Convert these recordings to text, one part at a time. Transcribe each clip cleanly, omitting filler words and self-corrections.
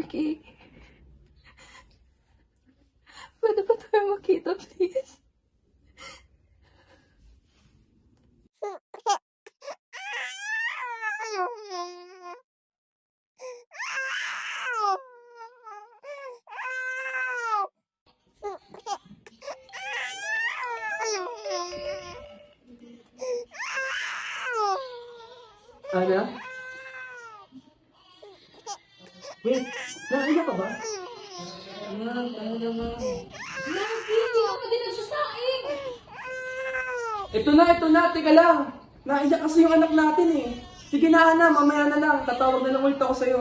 Vicky. Pwede ba tayo makita, please? Ana? Wait, naiyak ka ba? Anak, ano naman? Lagi, hindi ako din nagsasaing. Ito na, teka lang. Naiyak kasi yung anak natin eh. Sige na, Ana, mamaya na lang. Tatawag na lang ulit ako sa'yo.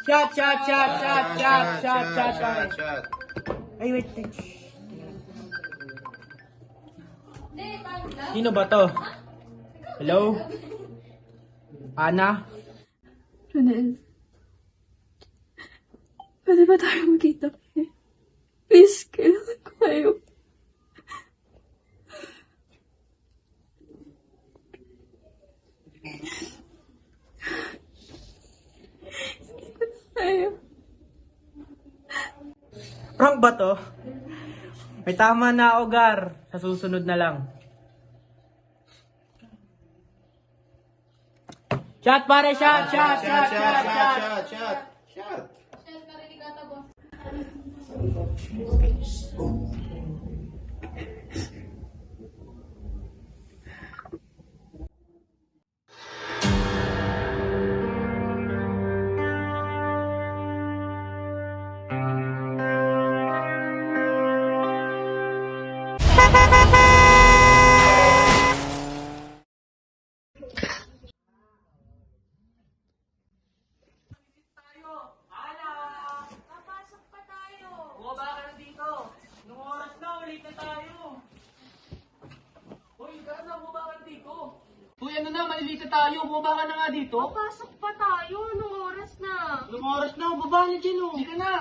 Shot. Ay, wait. Sino ba to? Hello? Ana? Ronel. Pwede ba tayo makita, please? Please, kailangan ko kayo. Ayaw. Prank ba to? May tama na, Ogar. Sa susunod na lang. Shot, pare! Shot! Bumaba ka na dito. Nung oras na, ulit na tayo. Hoy, gano'n, bumaba ka na dito. Uy, ano na, malilito tayo. Bumaba ka na nga dito. Pasok pa tayo. Anong oras na? Nung oras na, baba na dyan, oh. Hindi ka na.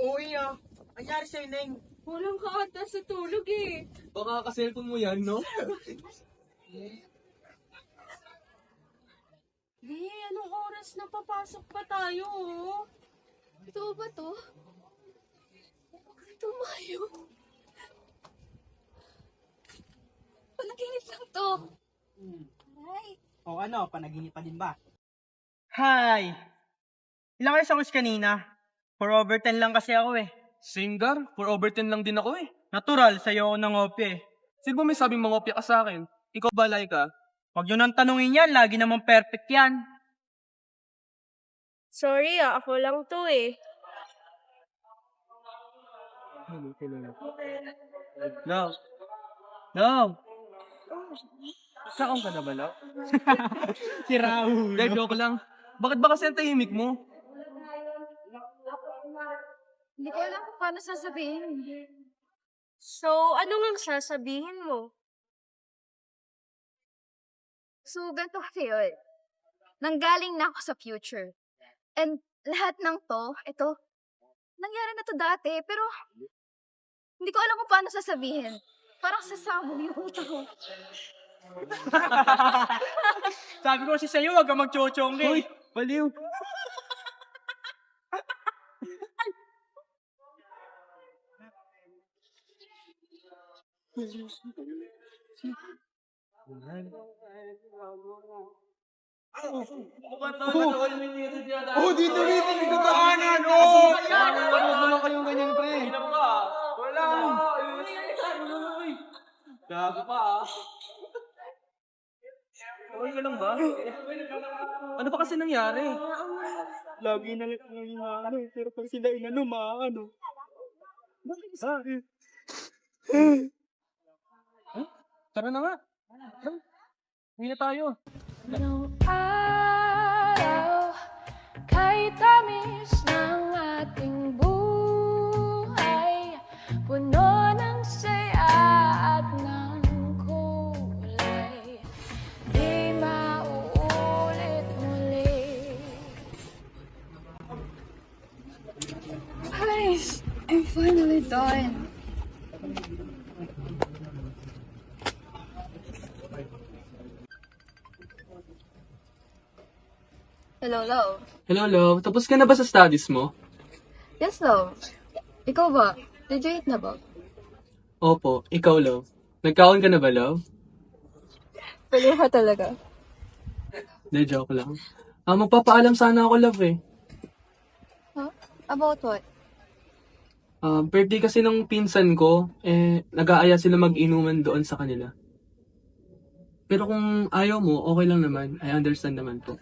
Uy, ah. Anyari sa'yo, Neng? Walang kaata sa tulog eh. Baka ka-cellphone mo yan, no? Di, anong oras na papasok pa tayo, oh? Ito ba to? Tumayo. Panaginip lang to. Ay. O ano, panaginip pa din ba? Hi! Ilang kayo sa quiz kanina? For over 10 lang kasi ako eh. Singar, for over 10 lang din ako eh. Natural, sa'yo ako nangopya eh. Sino ba may sabing mangopya ka sa akin? Ikaw ba, Laika? Huwag nyo nang tanungin yan, lagi naman perfect yan. Sorry ako lang to eh. No. No. Saan ka na ba, no? Si Raul. Hindi, joke lang. Bakit ba kasi ang tahimik mo? Hindi ko alam kung paano sasabihin. So, ano ngang sasabihin mo? So, ganito kasi yun. Nanggaling na ako sa future. And lahat ng ito, nangyari na to dati, pero hindi ko alam kung paano sasabihin. Parang sasabog yung utak ko. Sabi ko kasi sa'yo, huwag kang magchochongge. Uy, baliw. Oh, dito, may dadaanan! Oh! Huwag naman kayong ganyan, pre. Wala! Gago pa, ah. Okay ka lang ba? Ano pa kasi nangyari? Lagi na lang ano, pero pag sila inano, maano. Bakit sa akin? Tara na nga. Tara. Uwi na tayo. Nung araw, kahit tamis ng ating buhay, puno ng saya at ng kulay, di mauulit muli. Guys, I'm finally done. Hello, love. Hello, love. Tapos ka na ba sa studies mo? Yes, love. Ikaw ba? Graduate na ba? Opo, ikaw, love. Nagkaon ka na ba, love? Pwede ka talaga. Hindi, joke lang. Magpapaalam sana ako, love, eh. Huh? About what? Birthday kasi ng pinsan ko, nag-aaya sila mag-inuman doon sa kanila. Pero kung ayaw mo, okay lang naman. I understand naman po.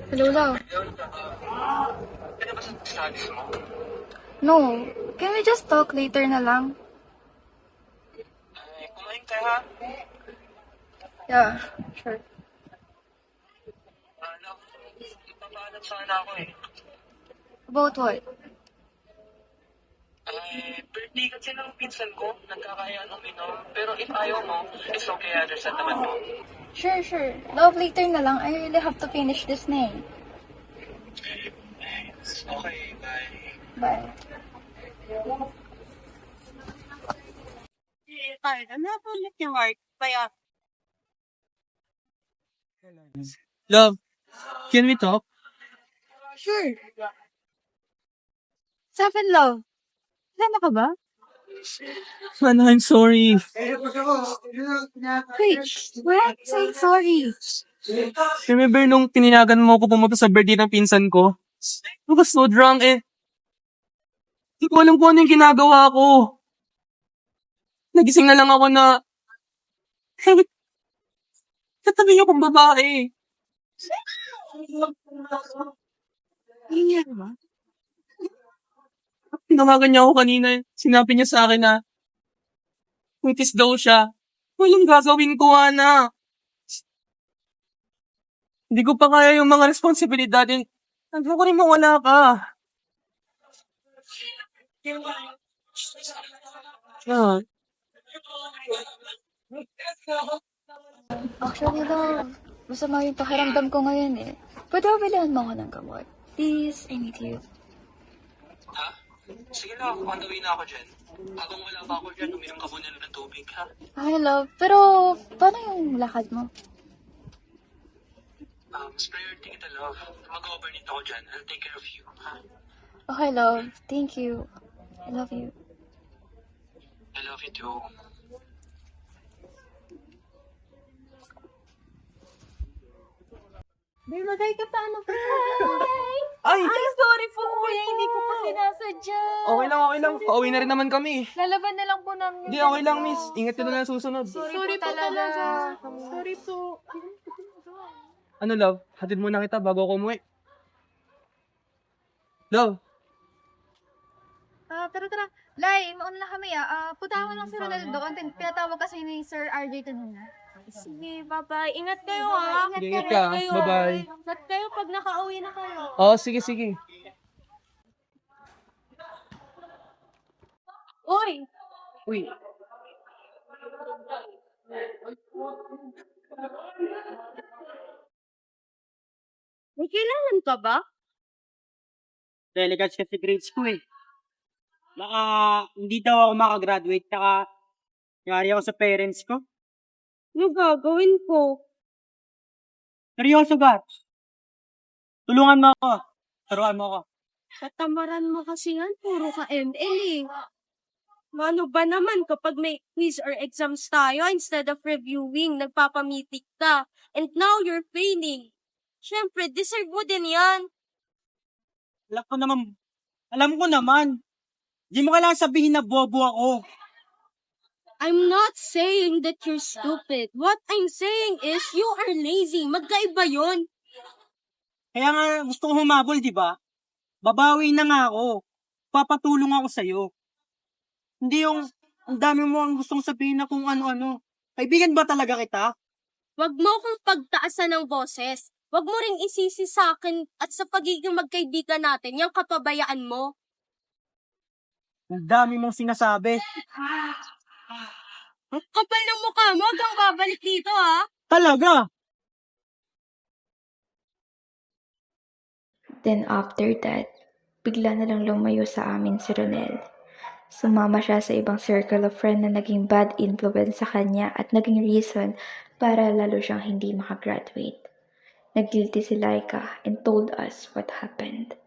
Hello, love. No. Can we just talk later na lang? Kumain ka, ha? Yeah, sure. Ipapaalam sana ako, eh. About what? Birthday kasi ng pinsan ko. Nagkakaya ng inom. Pero if ayaw mo, it's okay. I understand naman po. Sure. Love, later na lang. I really have to finish this na eh. Okay, bye. Bye. Love, can we talk? Sure. Seven, love. Sama ka ba? Man, I'm sorry. Wait, what? Say sorry. Remember nung tininagan mo ako pumunta sa birthday ng pinsan ko? I was so drunk, eh. Hindi ko alam kung ano yung ginagawa ko. Nagising na lang ako na... Katabi niyo kong babae. Hindi ba? Tinawagan niya ako kanina. Sinabi niya sa akin na buntis daw siya. Walang gagawin ko, Ana. Hindi ko pa kaya yung mga responsibilidad. Ano ko rin mawala ka. Ah, Actually, love. Masama yung pakiramdam ko ngayon eh. Pwede ba bilhan mo ako ng gamot? Please, I need you. Ha? Sige na, on the way na ako dyan. Habang wala pa ako dyan, uminom ka muna ng tubig, ha? Hi, love. Pero, paano yung lakad mo? Mas priority kita, love. Mag-overnight ako dyan. I'll take care of you, ha? Okay, love. Thank you. I love you. I love you too. May magay ka pa ano ba? ay! Ay, sorry po kuya, hindi ko pa sinasadya. Okay lang. Pauwi na rin naman kami. Lalaban na lang po namin. Hindi, okay lang, miss. Ingat ka na lang susunod. Sorry po talaga. Sorry po. Ano, love? Hatid muna kita bago ako umuwi. Love, Tara. Lai, mauna lang kami punta lang si Ronald doon. Pinatawag kasi ni Sir RJ kanina. Sige, bye-bye. Ingat kayo ha. Ingat ka. Bye-bye. Ingat kayo pag nakauwi na kayo. sige. Uy! Uy, May kailangan ka ba? delegates kasi grades ko eh. Baka hindi daw ako makagraduate, tsaka yari ako sa parents ko. Ano gagawin ko? Seryoso ba? Tulungan mo ako. Turuan mo ako. Katamaran mo kasi yan, puro ka ML eh. Ano ba naman kapag may quiz or exams tayo, instead of reviewing, nagpapamitik ka. And now you're failing. Siyempre, deserve mo din yan. Alam ko naman. Di mo kailangan sabihin na bobo ako. I'm not saying that you're stupid. What I'm saying is, you are lazy. Magkaiba yun. Kaya nga gusto ko humabol, di ba? Babawi na nga ako. Papatulong ako sa'yo. Hindi yung ang dami mo ang gustong sabihin na kung ano-ano. Kaibigan ba talaga kita? Huwag mo akong pagtaasan ng boses. Huwag mo ring isisi sa akin at sa pagiging magkaibigan natin yung kapabayaan mo. Ang dami mong sinasabi. Ang kapal ng mukha mo, huwag kang babalik dito ha. Talaga? Then after that, bigla na lang lumayo sa amin si Ronel. Sumama siya sa ibang circle of friend na naging bad influence sa kanya at naging reason para lalo siyang hindi makagraduate. Nag-guilty si Laika and told us what happened.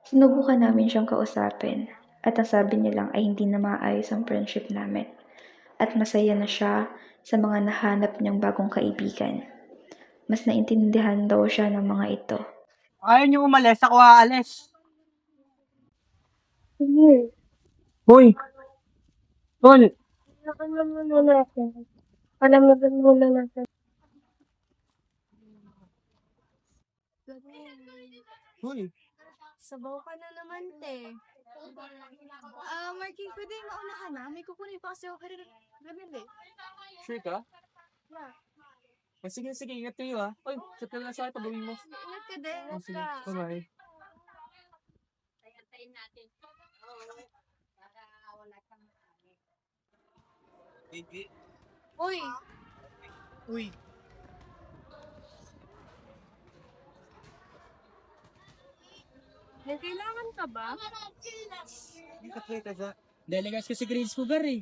Sinubukan namin siyang kausapin at ang sabi niya lang ay hindi na maayos ang friendship namin at masaya na siya sa mga nahanap niyang bagong kaibigan. Mas naintindihan daw siya ng mga ito. Ayaw niyo umalis, ako aalis. Hoy! Tol! Alam mo na natin. Alam mo muna natin. Hoy! Sabaw ka na naman, te. Marky, pwede mauna ka na. May kukunin pa kasi ako kay Rebel eh. Sure ka? Sige, ingat kayo ha. Oy, chat ka na sa akin pag gawin mo. Ingat ka din. Sige, bye-bye. Uy, Uy! May kailangan ka ba? Delegates kasi grades ko gar eh.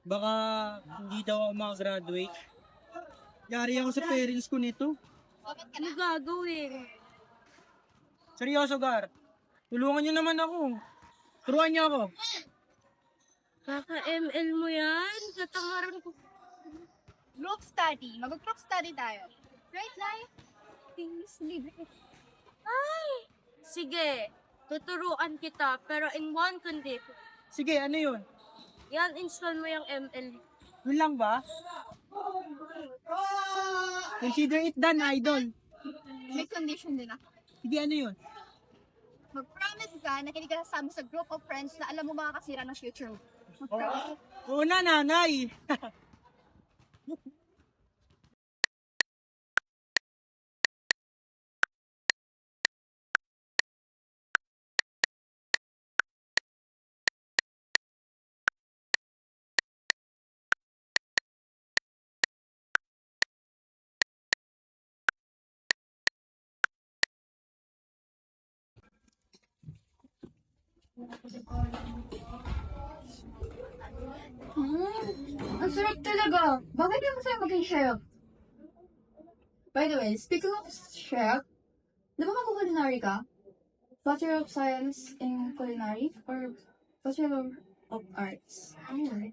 Baka hindi daw ako makagraduate. Yari ako sa parents ko nito. Ano gagawin? Seryoso gar. Tulungan niyo naman ako. Turuan niyo ako. Kaka-ML mo yan? Katamaran ko. group study. Mag-group study tayo. Right, Lai? Please, leave it. Sige, tuturuan kita, pero in one condition. Sige, ano yun? Yan, install mo yung ML. Yun lang ba? Consider it done, idol. May condition din ako. Sige, ano yun? Mag-promise ka na hindi ka sasama sa group of friends na alam mo makakasira ng future mo. Mag-promise. Oo na, nanay. Ang sarap talaga. Bakit di mo sa'yo maging chef? By the way, speaking of chef, di ba mag-culinary ka? Bachelor of Science in Culinary or Bachelor of Arts? Ano?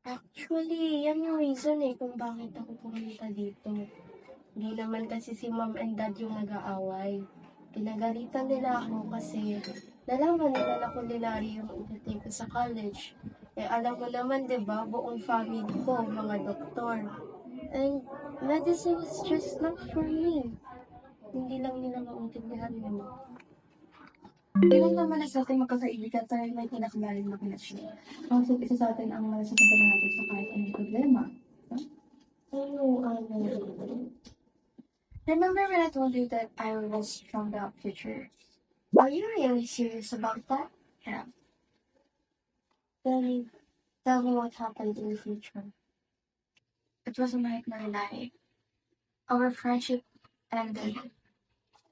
Actually, yan yung reason kung bakit ako pumunta dito. Hindi naman kasi si mom and dad yung nag-aaway. Pinagalitan nila ako kasi nalaman nila na culinary yung intake ko sa college. Alam mo naman, di ba, buong family ko, mga doktor. And medicine is just not for me. Hindi lang nila maintindihan yun. Ilan naman na sa ating magkakaibigan tayo may pinakalalim na connection. Ang isa sa atin ang masasabayan natin sa kahit anong problema. Ano? Remember when I told you that I was from the future? Are you really serious about that? Yeah. Then, tell me what happened in the future. It was a nightmare life. Our friendship ended,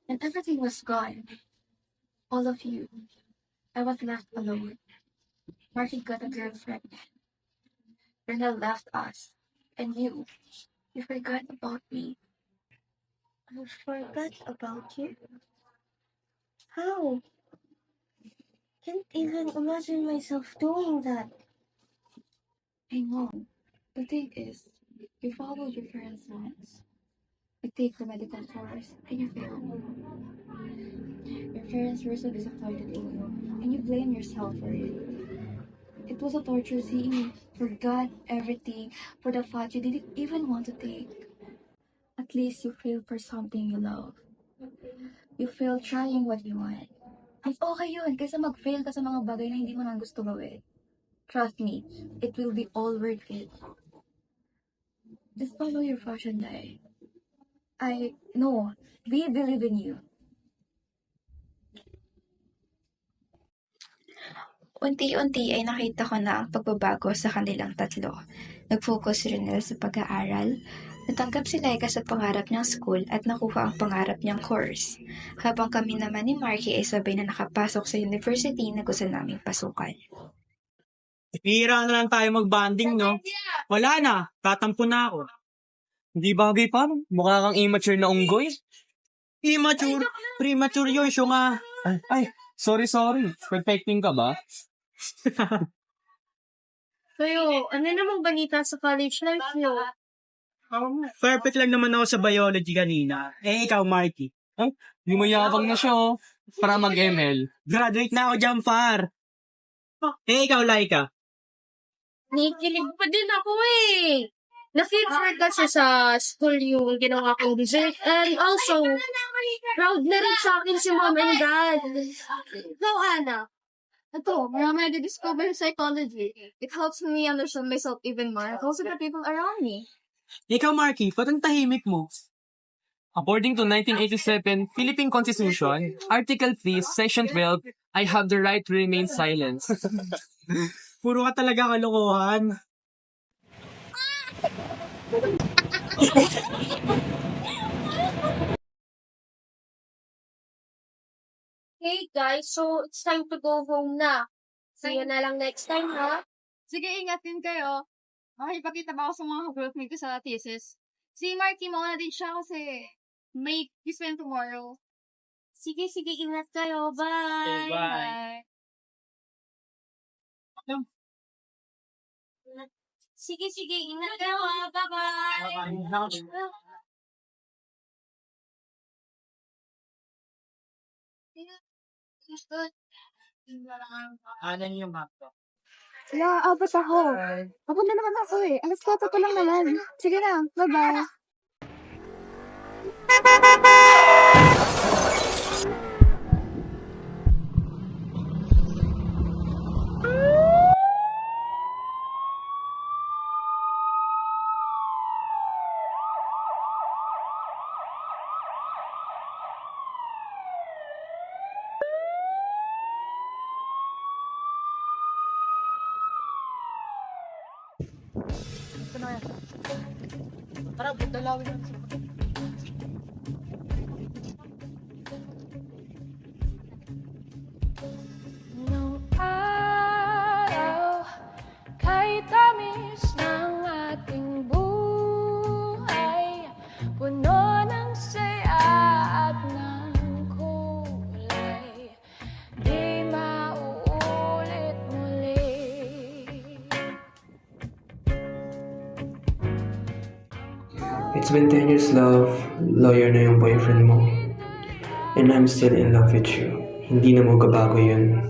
and everything was gone. All of you. I was left alone. Marty got a girlfriend. Renel left us. And you forgot about me. I forgot about you. How? Can't even imagine myself doing that. I know. The thing is, you followed your parents' plans. You take the medical course, and you failed. Your parents were so disappointed in you, and you blame yourself for it. It was a torture seeing you forgot everything for the path you didn't even want to take. At least you failed for something you love. You failed trying what you want. Mas okay yun, kaysa mag-fail ka sa mga bagay na hindi mo nang gusto gawin. Trust me, it will be all worth it. Just follow your passion, Dai. We believe in you. Unti-unti ay nakita ko na ang pagbabago sa kanilang tatlo. Nag-focus si Renel sa pag-aaral, natanggap si Laika sa pangarap niyang school at nakuha ang pangarap niyang course. Habang kami naman ni Marky ay sabay na nakapasok sa university na gusto naming pasukan. Hira na lang tayo mag-banding, no? Wala na, tatampo na ako. Hindi bagay pa. Mukha kang immature na unggoy. Immature, premature yun, siya nga. Ay, sorry. Perfecting ka ba? Kayo, ano namang balita sa college life niyo? Perfect lang naman ako sa biology kanina. Eh, ikaw, Marky. Lumayabang na siya, oh. Para mag-ML. Graduate na ako dyan, far. Eh, ikaw, Laika. Nakikilig pa din ako eh. Na-feature kasi sa school yung ginawa kong dessert. And also, proud na rin sa akin si mom and dad. Ikaw, Ana. Ito, marami na discover psychology. It helps me understand myself even more. Also the people around me. Ikaw, Marky, patang tahimik mo. According to 1987 Philippine Constitution, Article 3, Section 12, I have the right to remain silent. Puro ka talaga kalokohan. Hey guys, so it's time to go home na. See you na lang next time, ha? Sige, ingat din kayo. Makipagkita ba ako sa mga groupmate ko sa thesis? Si Marky, mauna din siya kasi may quiz tomorrow. Sige, ingat kayo. Bye! Okay, bye. Sige, ingat kayo, ha? Bye-bye! Anan yung map ko. Wala, abot ako. Abot na naman ako eh. Alas 4 ko lang naman. Sige na, bye-bye. Nung araw, kay tamis ng ating buhay, puno ng saya at ng kulay, di mauulit muli. It's been 10 years, love. Lawyer na yung boyfriend mo. And I'm still in love with you. Hindi na magbabago yun.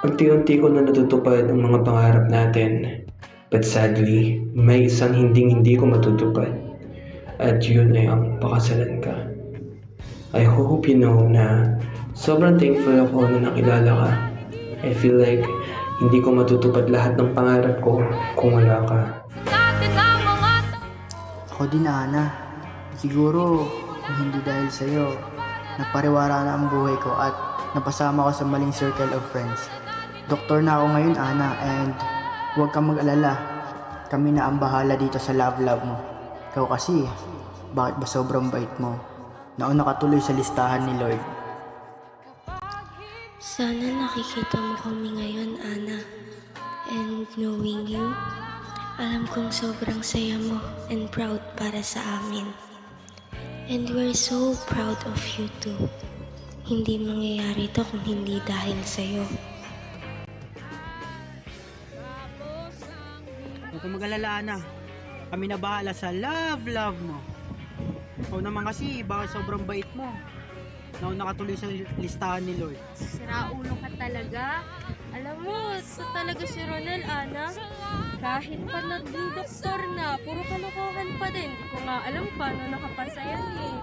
Unti-unti ko na natutupad ang mga pangarap natin. But sadly, may isang hindi ko matutupad. At yun ay ang pakasalan ka. I hope you know na sobrang thankful ako na nakilala ka. I feel like hindi ko matutupad lahat ng pangarap ko kung wala ka. Ako din, Ana. Siguro, kung hindi dahil sa'yo, nagpariwara na ang buhay ko at napasama ko sa maling circle of friends. Doktor na ako ngayon, Ana, and huwag kang mag-alala. Kami na ang bahala dito sa love mo. Ikaw kasi, bakit ba sobrang bait mo? Nauna ka tuloy sa listahan ni Lord. Sana nakikita mo kami ngayon, Ana. And knowing you, alam kong sobrang saya mo and proud para sa amin. And we're so proud of you too. Hindi mangyayari to kung hindi dahil sa'yo. Huwag kang mag-alala, Ana. Kami na bahala sa love mo. Ikaw naman kasi, bakit sobrang bait mo? Nauna ka tuloy sa listahan ni Lord. Siraulo ka talaga. Alam mo, ito talaga si Ronel, Ana. Kahit pa naging doktor na, puro kalokohan pa din. Di ko nga alam paano nakapasa yan eh.